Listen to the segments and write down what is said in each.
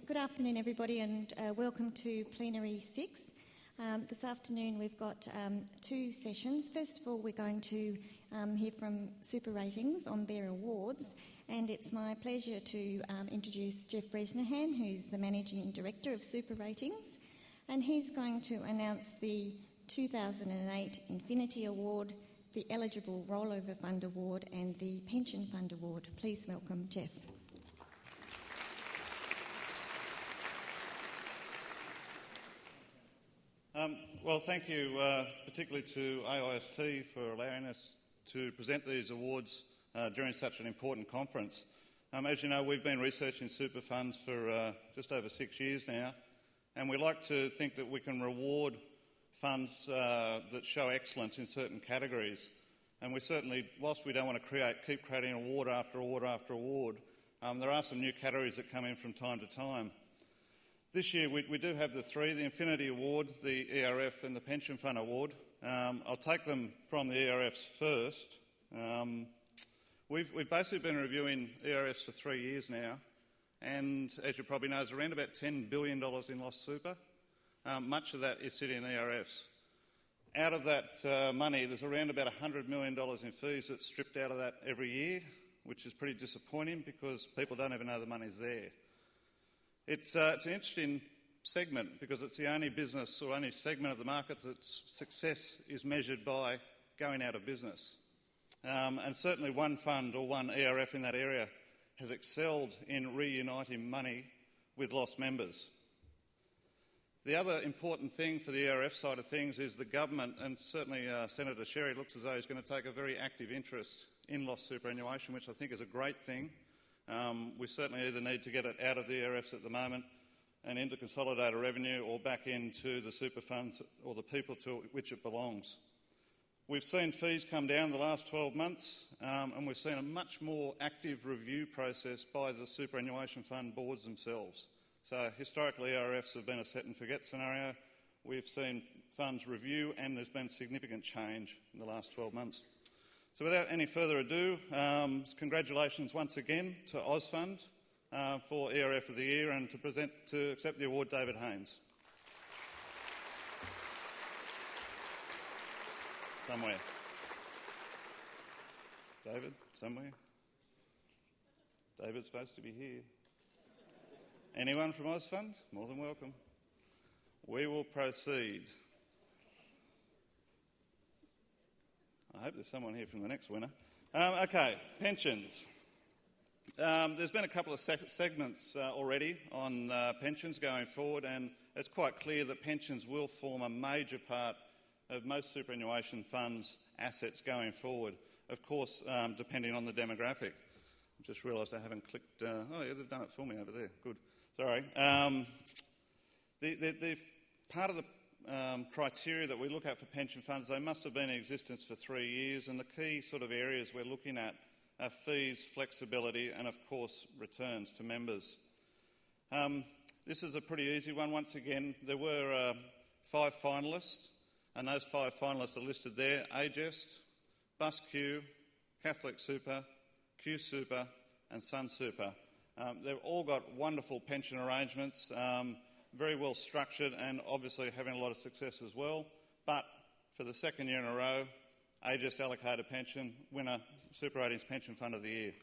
Good afternoon, everybody, and welcome to Plenary 6. This afternoon we've got two sessions. First of all, we're going to hear from Super Ratings on their awards, and it's my pleasure to introduce Jeff Bresnahan, who's the Managing Director of Super Ratings, and he's going to announce the 2008 Infinity Award, the Eligible Rollover Fund Award and the Pension Fund Award. Please welcome Jeff. Well, thank you particularly to AIST for allowing us to present these awards during such an important conference. As you know, we've been researching super funds for just over 6 years now, and we like to think that we can reward funds that show excellence in certain categories. And we certainly, whilst we don't want to keep creating award after award after award, there are some new categories that come in from time to time. This year we do have the three, the Infinity Award, the ERF and the Pension Fund Award. I'll take them from the ERFs first. We've basically been reviewing ERFs for 3 years now, and as you probably know, there's around about $10 billion in lost super. Much of that is sitting in ERFs. Out of that money, there's around about $100 million in fees that's stripped out of that every year, which is pretty disappointing because people don't even know the money's there. It's an interesting segment because it's the only business or only segment of the market that's success is measured by going out of business. And certainly one fund or one ERF in that area has excelled in reuniting money with lost members. The other important thing for the ERF side of things is the government, and certainly Senator Sherry looks as though he's going to take a very active interest in lost superannuation, which I think is a great thing. We certainly either need to get it out of the ERFs at the moment and into consolidated revenue or back into the super funds or the people to which it belongs. We've seen fees come down the last 12 months and we've seen a much more active review process by the superannuation fund boards themselves. So historically ERFs have been a set and forget scenario. We've seen funds review and there's been significant change in the last 12 months. So without any further ado, congratulations once again to Ozfund for ERF of the Year and to accept the award, David Haynes. Somewhere. David, somewhere? David's supposed to be here. Anyone from Ozfund? More than welcome. We will proceed. I hope there's someone here from the next winner. Okay, pensions. There's been a couple of segments already on pensions going forward, and it's quite clear that pensions will form a major part of most superannuation funds' assets going forward, of course, depending on the demographic. I just realised I haven't clicked... oh, yeah, they've done it for me over there. Good. Sorry. The part of the criteria that we look at for pension funds, they must have been in existence for 3 years, and the key sort of areas we're looking at are fees, flexibility and of course returns to members. This is a pretty easy one. Once again, there were 5 finalists, and those 5 finalists are listed there: AIST, BusQ, Catholic Super, Q Super and Sun Super. They've all got wonderful pension arrangements, very well structured and obviously having a lot of success as well. But for the second year in a row, AIST allocated pension winner, Super Ratings Pension Fund of the Year.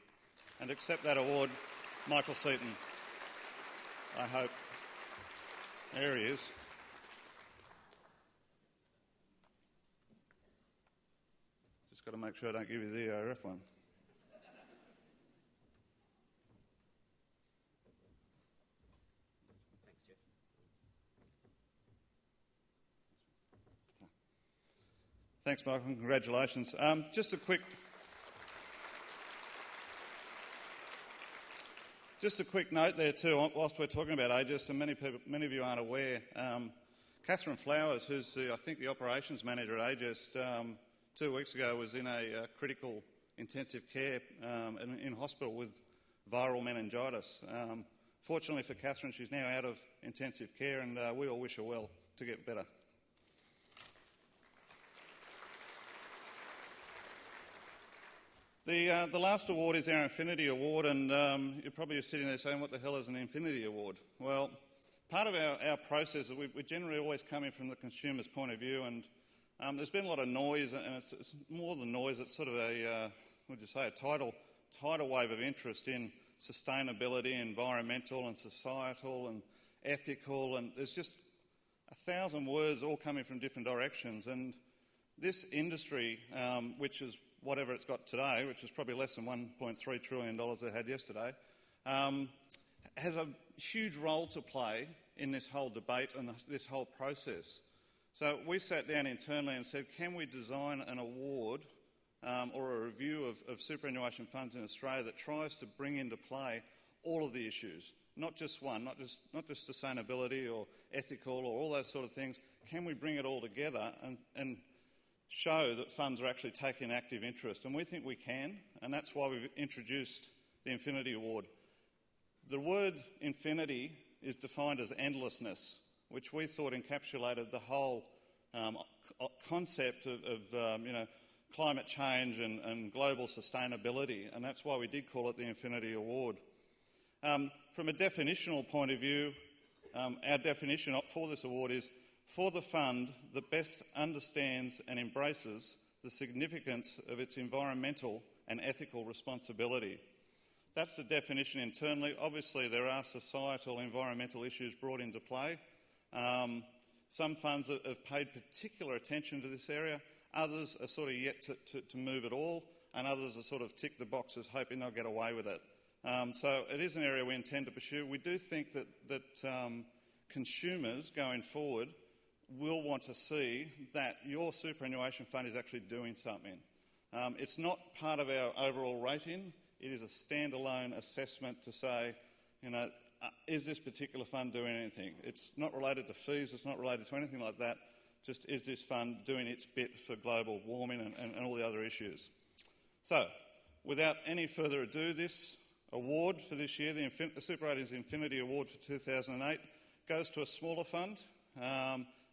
And to accept that award, Michael Seaton, I hope. There he is. Just got to make sure I don't give you the ERF one. Thanks, Michael, and congratulations. Just a quick note there too, whilst we're talking about AIST, and many of you aren't aware, Catherine Flowers, who's I think the operations manager at AIST, 2 weeks ago was in a critical intensive care in hospital with viral meningitis. Fortunately for Catherine, she's now out of intensive care, and we all wish her well to get better. The last award is our Infinity Award, and you're probably sitting there saying, what the hell is an Infinity Award? Well, part of our process is we generally always come in from the consumer's point of view, and there's been a lot of noise, and it's more than noise, it's sort of a tidal wave of interest in sustainability, environmental and societal and ethical, and there's just 1,000 words all coming from different directions. And this industry, which is whatever it's got today, which is probably less than $1.3 trillion they had yesterday, has a huge role to play in this whole debate and this whole process. So we sat down internally and said, can we design an award or a review of superannuation funds in Australia that tries to bring into play all of the issues, not just one, not just sustainability or ethical or all those sort of things. Can we bring it all together and show that funds are actually taking active interest? And we think we can, and that's why we've introduced the Infinity Award. The word infinity is defined as endlessness, which we thought encapsulated the whole concept of climate change and global sustainability, and that's why we did call it the Infinity Award. From a definitional point of view, our definition for this award is for the fund that best understands and embraces the significance of its environmental and ethical responsibility. That's the definition internally. Obviously, there are societal, environmental issues brought into play. Some funds have paid particular attention to this area. Others are sort of yet to move at all, and others are sort of tick the boxes hoping they'll get away with it. So it is an area we intend to pursue. We do think that consumers going forward will want to see that your superannuation fund is actually doing something. It's not part of our overall rating. It is a standalone assessment to say, is this particular fund doing anything? It's not related to fees, it's not related to anything like that. Just is this fund doing its bit for global warming and all the other issues? So, without any further ado, this award for this year, the Super Ratings Infinity Award for 2008, goes to a smaller fund,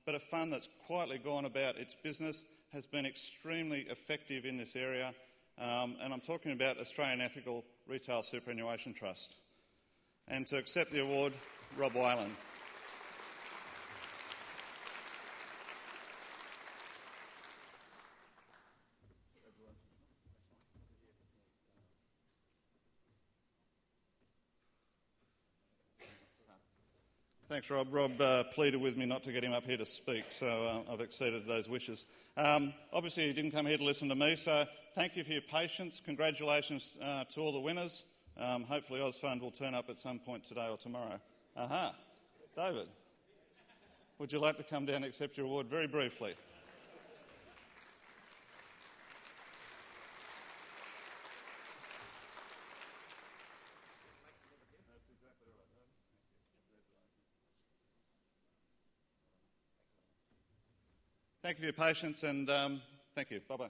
but a fund that's quietly gone about its business, has been extremely effective in this area, and I'm talking about Australian Ethical Retail Superannuation Trust. And to accept the award, Rob Whalen. Thanks, Rob. Rob pleaded with me not to get him up here to speak, so I've exceeded those wishes. Obviously, he didn't come here to listen to me, so thank you for your patience. Congratulations to all the winners. Hopefully AusFund will turn up at some point today or tomorrow. Aha. David, would you like to come down and accept your award very briefly? Thank you for your patience, and thank you. Bye-bye.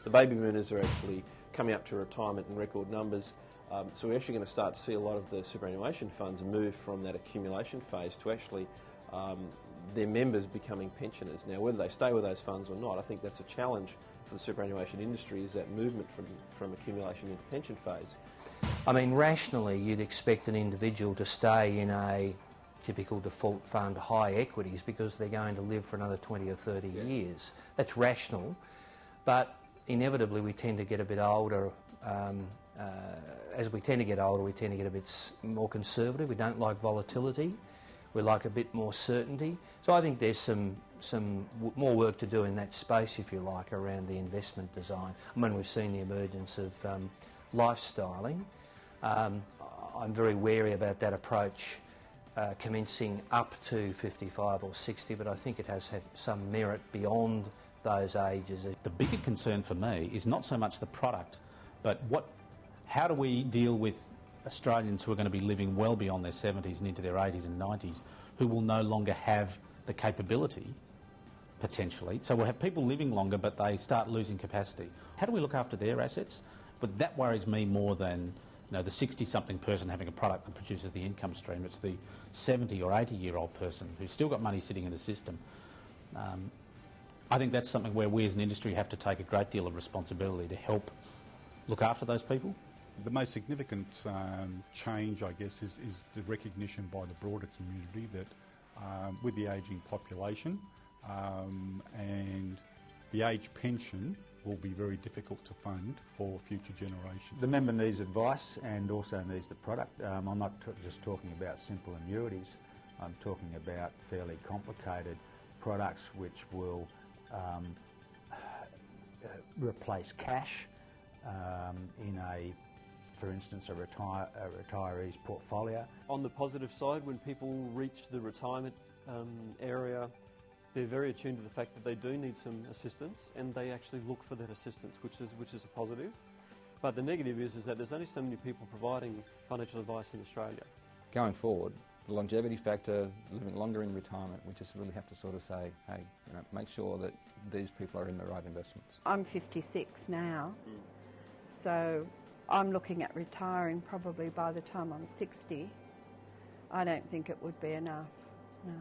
The baby boomers are actually coming up to retirement in record numbers, so we're actually going to start to see a lot of the superannuation funds move from that accumulation phase to actually their members becoming pensioners. Now, whether they stay with those funds or not, I think that's a challenge for the superannuation industry, is that movement from accumulation into pension phase. I mean, rationally, you'd expect an individual to stay in a typical default fund, high equities, because they're going to live for another 20 or 30 years. That's rational, but inevitably we tend to get a bit older. As we tend to get older, we tend to get a bit more conservative. We don't like volatility. We like a bit more certainty. So I think there's some more work to do in that space, if you like, around the investment design. I mean, we've seen the emergence of lifestyling. I'm very wary about that approach commencing up to 55 or 60, but I think it has had some merit beyond those ages. The bigger concern for me is not so much the product, but how do we deal with Australians who are going to be living well beyond their 70s and into their 80s and 90s, who will no longer have the capability, potentially. So we'll have people living longer, but they start losing capacity. How do we look after their assets? But that worries me more than the 60-something person having a product that produces the income stream. It's the 70 or 80-year-old person who's still got money sitting in the system. I think that's something where we as an industry have to take a great deal of responsibility to help look after those people. The most significant change, I guess, is the recognition by the broader community that with the ageing population and the age pension will be very difficult to fund for future generations. The member needs advice and also needs the product. I'm not just talking about simple annuities. I'm talking about fairly complicated products which will replace cash in for instance, a retiree's portfolio. On the positive side, when people reach the retirement area, they're very attuned to the fact that they do need some assistance, and they actually look for that assistance, which is a positive. But the negative is that there's only so many people providing financial advice in Australia. Going forward, the longevity factor, living longer in retirement, we just really have to sort of say, hey, make sure that these people are in the right investments. I'm 56 now, so I'm looking at retiring probably by the time I'm 60. I don't think it would be enough, no.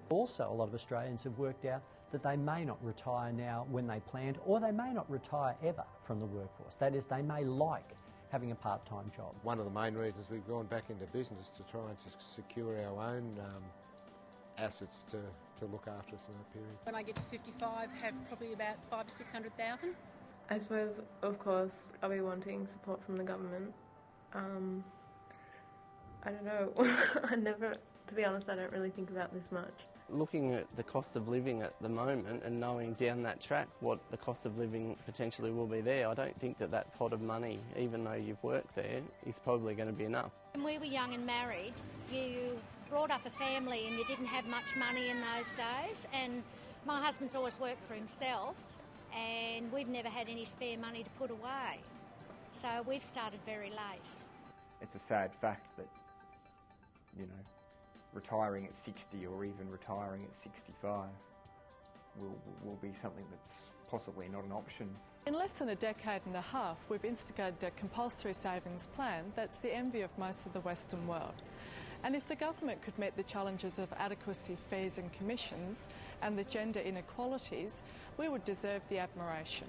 Also, a lot of Australians have worked out that they may not retire now when they planned, or they may not retire ever from the workforce. That is, they may like having a part-time job. One of the main reasons we've gone back into business to try and to secure our own assets to look after us in that period. When I get to 55, have probably about 500,000 to 600,000. I suppose, of course, I'll be wanting support from the government. I don't know. To be honest, I don't really think about this much. Looking at the cost of living at the moment and knowing down that track what the cost of living potentially will be there, I don't think that pot of money, even though you've worked there, is probably going to be enough. When we were young and married, you brought up a family and you didn't have much money in those days, and my husband's always worked for himself and we've never had any spare money to put away. So we've started very late. It's a sad fact that, retiring at 60 or even retiring at 65 will be something that's possibly not an option. In less than a decade and a half, we've instigated a compulsory savings plan that's the envy of most of the Western world. And if the government could meet the challenges of adequacy fees and commissions and the gender inequalities, we would deserve the admiration.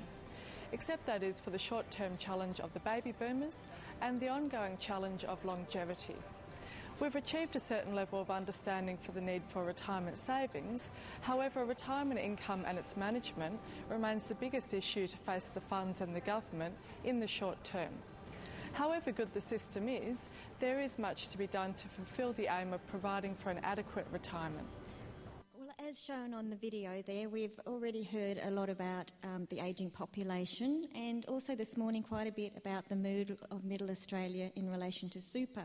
Except that is for the short-term challenge of the baby boomers and the ongoing challenge of longevity. We've achieved a certain level of understanding for the need for retirement savings. However, retirement income and its management remains the biggest issue to face the funds and the government in the short term. However good the system is, there is much to be done to fulfil the aim of providing for an adequate retirement. Well, as shown on the video there, we've already heard a lot about the ageing population, and also this morning quite a bit about the mood of Middle Australia in relation to super.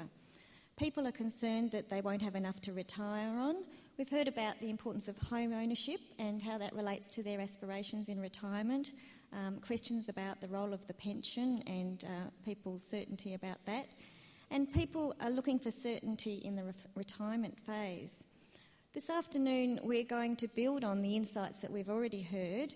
People are concerned that they won't have enough to retire on. We've heard about the importance of home ownership and how that relates to their aspirations in retirement, questions about the role of the pension and people's certainty about that. And people are looking for certainty in the retirement phase. This afternoon we're going to build on the insights that we've already heard,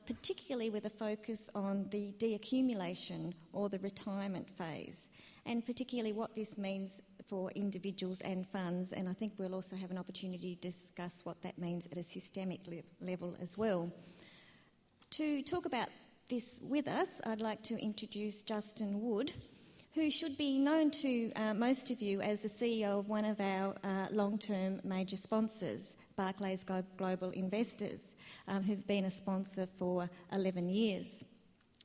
particularly with a focus on the deaccumulation or the retirement phase, and particularly what this means for individuals and funds, and I think we'll also have an opportunity to discuss what that means at a systemic level as well. To talk about this with us, I'd like to introduce Justin Wood, who should be known to most of you as the CEO of one of our long-term major sponsors, Barclays Global Investors, who've been a sponsor for 11 years.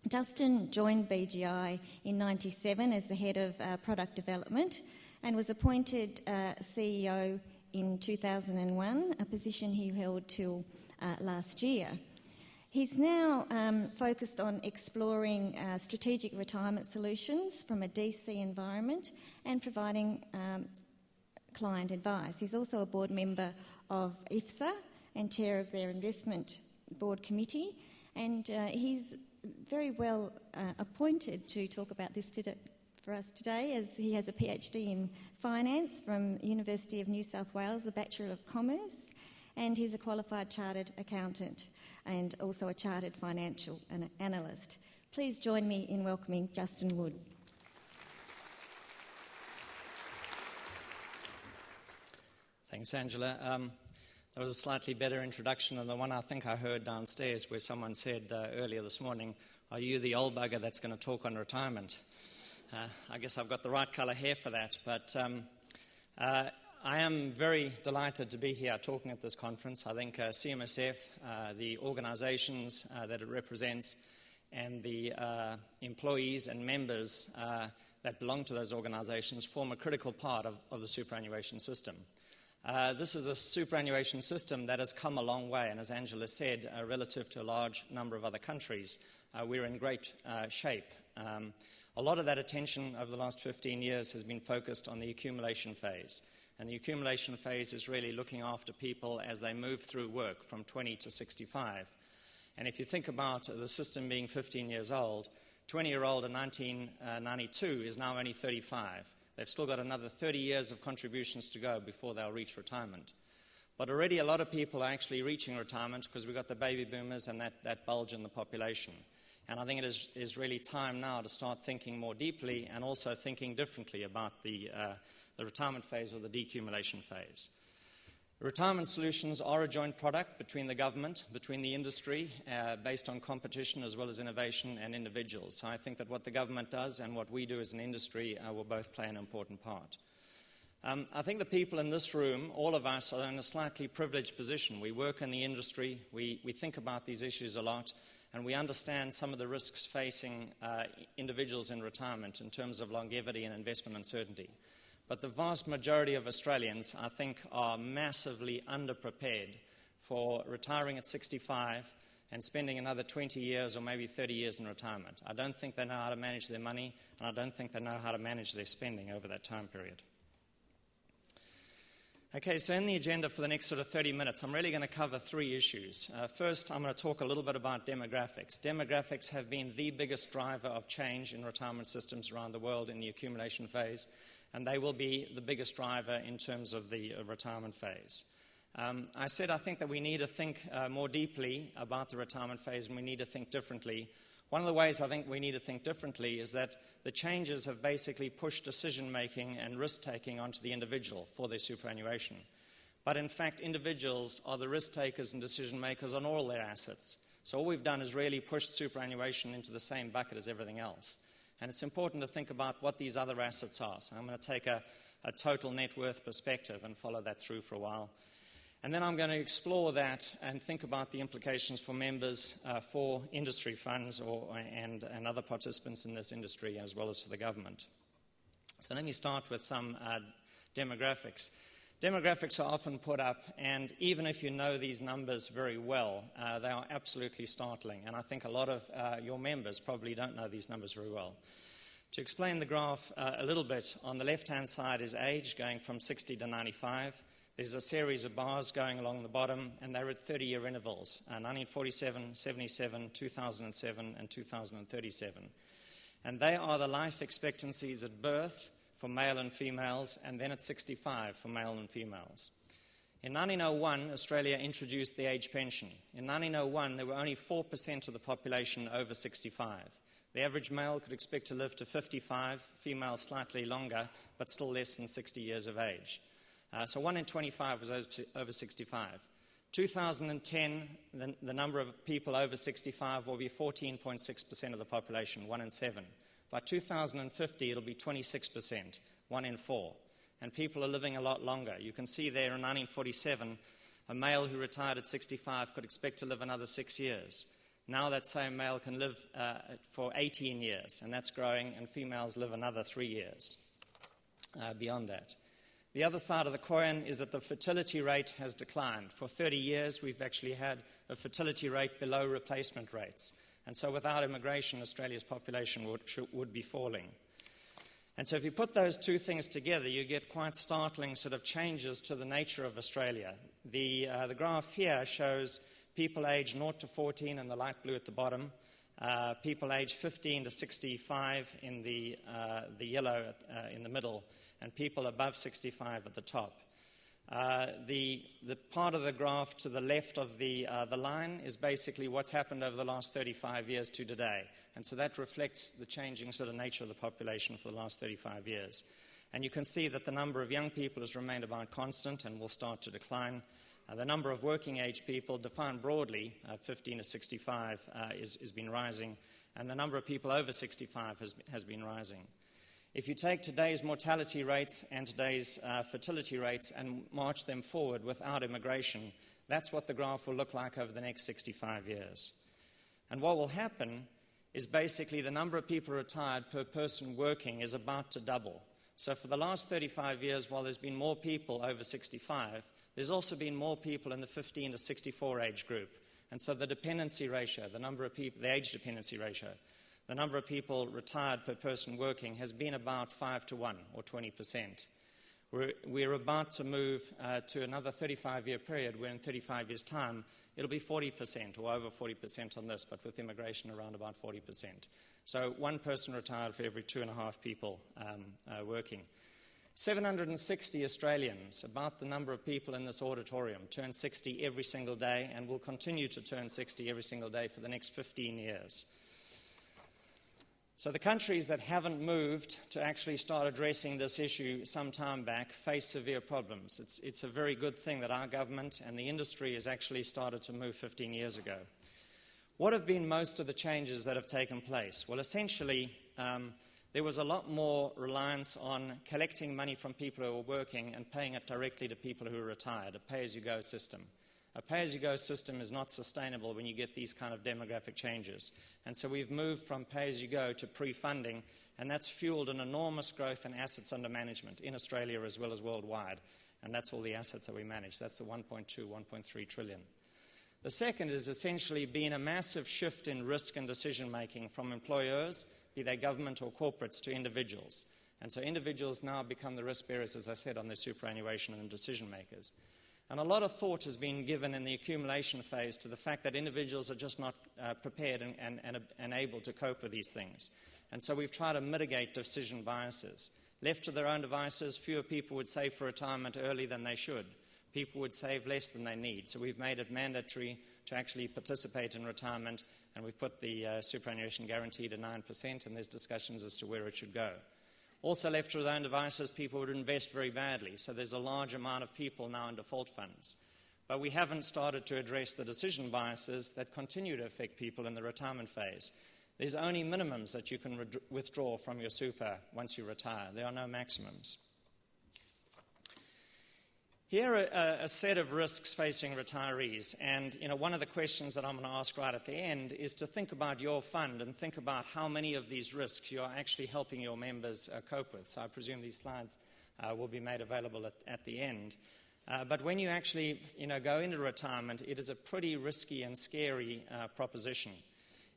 Justin joined BGI in 1997 as the head of product development and was appointed CEO in 2001, a position he held till last year. He's now focused on exploring strategic retirement solutions from a DC environment and providing client advice. He's also a board member of HESTA and chair of their investment board committee, and he's very well appointed to talk about this for us today, as he has a PhD in finance from University of New South Wales, a Bachelor of Commerce, and he's a qualified chartered accountant and also a chartered financial analyst. Please join me in welcoming Justin Wood. Thanks, Angela. That was a slightly better introduction than the one I think I heard downstairs where someone said earlier this morning, "Are you the old bugger that's going to talk on retirement?" I guess I've got the right colour hair for that, but I am very delighted to be here talking at this conference. I think CMSF, the organisations that it represents, and the employees and members that belong to those organisations form a critical part of the superannuation system. This is a superannuation system that has come a long way, and as Angela said, relative to a large number of other countries, we're in great shape. A lot of that attention over the last 15 years has been focused on the accumulation phase. And the accumulation phase is really looking after people as they move through work from 20 to 65. And if you think about the system being 15 years old, 20-year-old in 1992 is now only 35. They've still got another 30 years of contributions to go before they'll reach retirement. But already a lot of people are actually reaching retirement because we've got the baby boomers and that bulge in the population. And I think it is really time now to start thinking more deeply and also thinking differently about the retirement phase or the decumulation phase. Retirement solutions are a joint product between the government, between the industry, based on competition as well as innovation and individuals. So I think that what the government does and what we do as an industry will both play an important part. I think the people in this room, all of us, are in a slightly privileged position. We work in the industry, we think about these issues a lot, and we understand some of the risks facing individuals in retirement in terms of longevity and investment uncertainty. But the vast majority of Australians, I think, are massively underprepared for retiring at 65 and spending another 20 years or maybe 30 years in retirement. I don't think they know how to manage their money, and I don't think they know how to manage their spending over that time period. Okay, so in the agenda for the next sort of 30 minutes, I'm really going to cover three issues. First, I'm going to talk a little bit about demographics. Demographics have been the biggest driver of change in retirement systems around the world in the accumulation phase, and they will be the biggest driver in terms of the retirement phase. I said I think that we need to think more deeply about the retirement phase, and we need to think differently. One of the ways I think we need to think differently is that the changes have basically pushed decision-making and risk-taking onto the individual for their superannuation. But in fact, individuals are the risk-takers and decision-makers on all their assets. So all we've done is really pushed superannuation into the same bucket as everything else. And it's important to think about what these other assets are. So I'm going to take a total net worth perspective and follow that through for a while. And then I'm going to explore that and think about the implications for members, for industry funds and other participants in this industry, as well as for the government. So let me start with some demographics. Demographics are often put up, and even if you know these numbers very well, they are absolutely startling. And I think a lot of your members probably don't know these numbers very well. To explain the graph a little bit, on the left-hand side is age, going from 60 to 95. There's a series of bars going along the bottom, and they're at 30-year intervals, 1947, 77, 2007, and 2037. And they are the life expectancies at birth for male and females, and then at 65 for male and females. In 1901, Australia introduced the age pension. In 1901, there were only 4% of the population over 65. The average male could expect to live to 55, female slightly longer, but still less than 60 years of age. So 1 in 25 was over 65. 2010, the number of people over 65 will be 14.6% of the population, 1 in 7. By 2050, it'll be 26%, 1 in 4. And people are living a lot longer. You can see there in 1947, a male who retired at 65 could expect to live another 6 years. Now that same male can live for 18 years, and that's growing, and females live another 3 years beyond that. The other side of the coin is that the fertility rate has declined. For 30 years, we've actually had a fertility rate below replacement rates. And so without immigration, Australia's population would be falling. And so if you put those two things together, you get quite startling sort of changes to the nature of Australia. The graph here shows people aged 0 to 14 in the light blue at the bottom, people aged 15 to 65 in the yellow in the middle, and people above 65 at the top. The part of the graph to the left of the line is basically what's happened over the last 35 years to today. And so that reflects the changing sort of nature of the population for the last 35 years. And you can see that the number of young people has remained about constant and will start to decline. The number of working age people, defined broadly, 15 to 65, has been rising, and the number of people over 65 has been rising. If you take today's mortality rates and today's fertility rates and march them forward without immigration, that's what the graph will look like over the next 65 years. And what will happen is basically the number of people retired per person working is about to double. So for the last 35 years, while there's been more people over 65, there's also been more people in the 15 to 64 age group. And so the dependency ratio, the number of people, the age dependency ratio, the number of people retired per person working has been about 5 to 1, or 20%. We're about to move to another 35-year period where in 35 years' time it'll be 40% or over 40% on this, but with immigration around about 40%. So one person retired for every 2.5 people working. 760 Australians, about the number of people in this auditorium, turn 60 every single day and will continue to turn 60 every single day for the next 15 years. So the countries that haven't moved to actually start addressing this issue some time back face severe problems. It's a very good thing that our government and the industry has actually started to move 15 years ago. What have been most of the changes that have taken place? Well, essentially, there was a lot more reliance on collecting money from people who were working and paying it directly to people who are retired, a pay-as-you-go system. A pay-as-you-go system is not sustainable when you get these kind of demographic changes. And so we've moved from pay-as-you-go to pre-funding, and that's fueled an enormous growth in assets under management in Australia as well as worldwide. And that's all the assets that we manage. That's the 1.2, 1.3 trillion. The second is essentially been a massive shift in risk and decision-making from employers, be they government or corporates, to individuals. And so individuals now become the risk bearers, as I said, on their superannuation and decision makers. And a lot of thought has been given in the accumulation phase to the fact that individuals are just not prepared and able to cope with these things. And so we've tried to mitigate decision biases. Left to their own devices, fewer people would save for retirement early than they should. People would save less than they need. So we've made it mandatory to actually participate in retirement, and we've put the superannuation guarantee to 9%, and there's discussions as to where it should go. Also left to their own devices, people would invest very badly, so there's a large amount of people now in default funds. But we haven't started to address the decision biases that continue to affect people in the retirement phase. There's only minimums that you can withdraw from your super once you retire. There are no maximums. Here are a set of risks facing retirees, and one of the questions that I'm going to ask right at the end is to think about your fund and think about how many of these risks you are actually helping your members cope with. So I presume these slides will be made available at the end. But when you actually go into retirement, it is a pretty risky and scary proposition.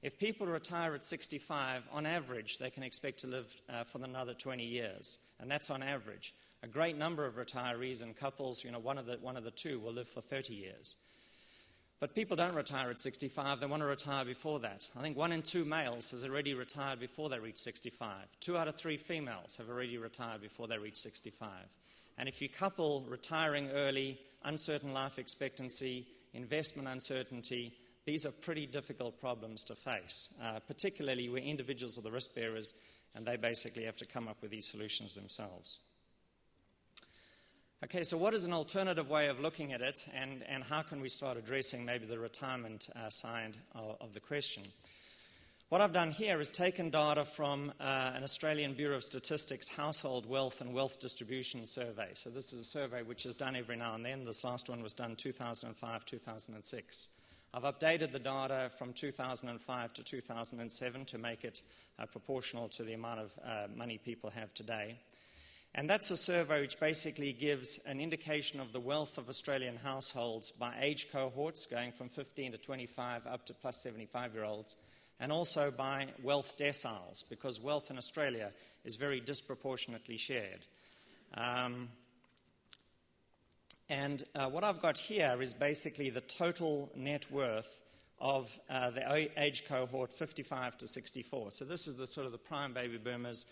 If people retire at 65, on average, they can expect to live for another 20 years, and that's on average. A great number of retirees and couples, one of the two will live for 30 years. But people don't retire at 65, they want to retire before that. I think 1 in 2 males has already retired before they reach 65. 2 out of 3 females have already retired before they reach 65. And if you couple retiring early, uncertain life expectancy, investment uncertainty, these are pretty difficult problems to face, particularly where individuals are the risk bearers and they basically have to come up with these solutions themselves. Okay, so what is an alternative way of looking at it, and how can we start addressing maybe the retirement side of the question? What I've done here is taken data from an Australian Bureau of Statistics Household Wealth and Wealth Distribution Survey. So this is a survey which is done every now and then. This last one was done 2005-2006. I've updated the data from 2005 to 2007 to make it proportional to the amount of money people have today. And that's a survey which basically gives an indication of the wealth of Australian households by age cohorts, going from 15 to 25 up to plus 75-year-olds, and also by wealth deciles, because wealth in Australia is very disproportionately shared. What I've got here is basically the total net worth of the age cohort 55 to 64. So this is the sort of the prime baby boomers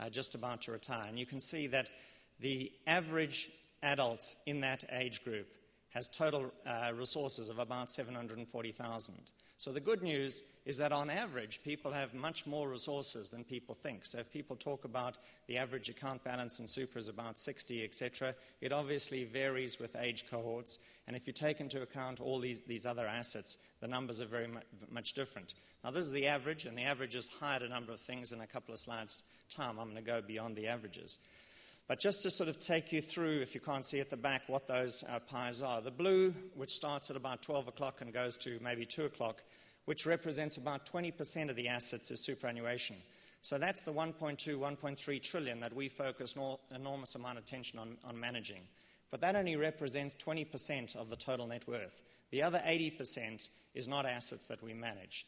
just about to retire. And you can see that the average adult in that age group has total resources of about 740,000. So the good news is that on average, people have much more resources than people think. So if people talk about the average account balance in super is about 60, etc., it obviously varies with age cohorts. And if you take into account all these other assets, the numbers are very much different. Now this is the average, and the averages hide a number of things. In a couple of slides' time, I'm going to go beyond the averages. But just to sort of take you through, if you can't see at the back, what those pies are. The blue, which starts at about 12 o'clock and goes to maybe 2 o'clock, which represents about 20% of the assets, is superannuation. So that's the 1.2, 1.3 trillion that we focus an enormous amount of attention on managing. But that only represents 20% of the total net worth. The other 80% is not assets that we manage.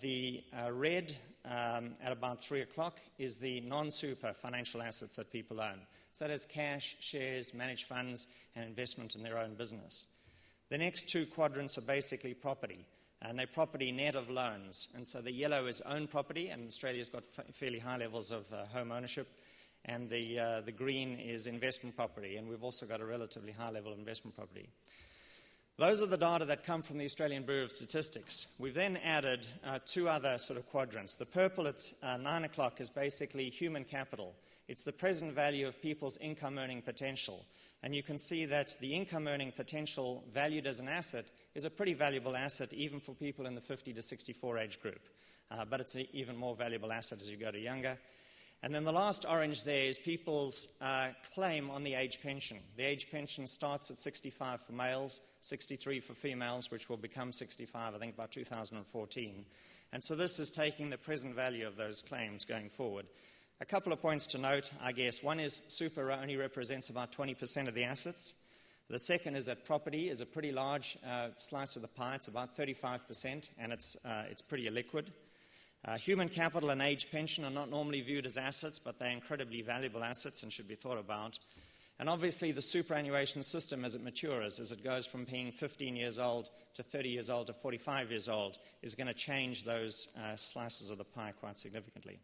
The red at about 3 o'clock is the non-super financial assets that people own. So that is cash, shares, managed funds, and investment in their own business. The next two quadrants are basically property, and they're property net of loans. And so the yellow is own property, and Australia's got fairly high levels of home ownership, and the green is investment property, and we've also got a relatively high level of investment property. Those are the data that come from the Australian Bureau of Statistics. We've then added two other sort of quadrants. The purple at 9 o'clock is basically human capital. It's the present value of people's income earning potential. And you can see that the income earning potential valued as an asset is a pretty valuable asset even for people in the 50 to 64 age group. But it's an even more valuable asset as you go to younger. And then the last orange there is people's claim on the age pension. The age pension starts at 65 for males, 63 for females, which will become 65, I think, by 2014. And so this is taking the present value of those claims going forward. A couple of points to note, I guess. One is super only represents about 20% of the assets. The second is that property is a pretty large slice of the pie. It's about 35%, and it's pretty illiquid. Human capital and age pension are not normally viewed as assets, but they're incredibly valuable assets and should be thought about. And obviously the superannuation system, as it matures, as it goes from being 15 years old to 30 years old to 45 years old, is going to change those slices of the pie quite significantly.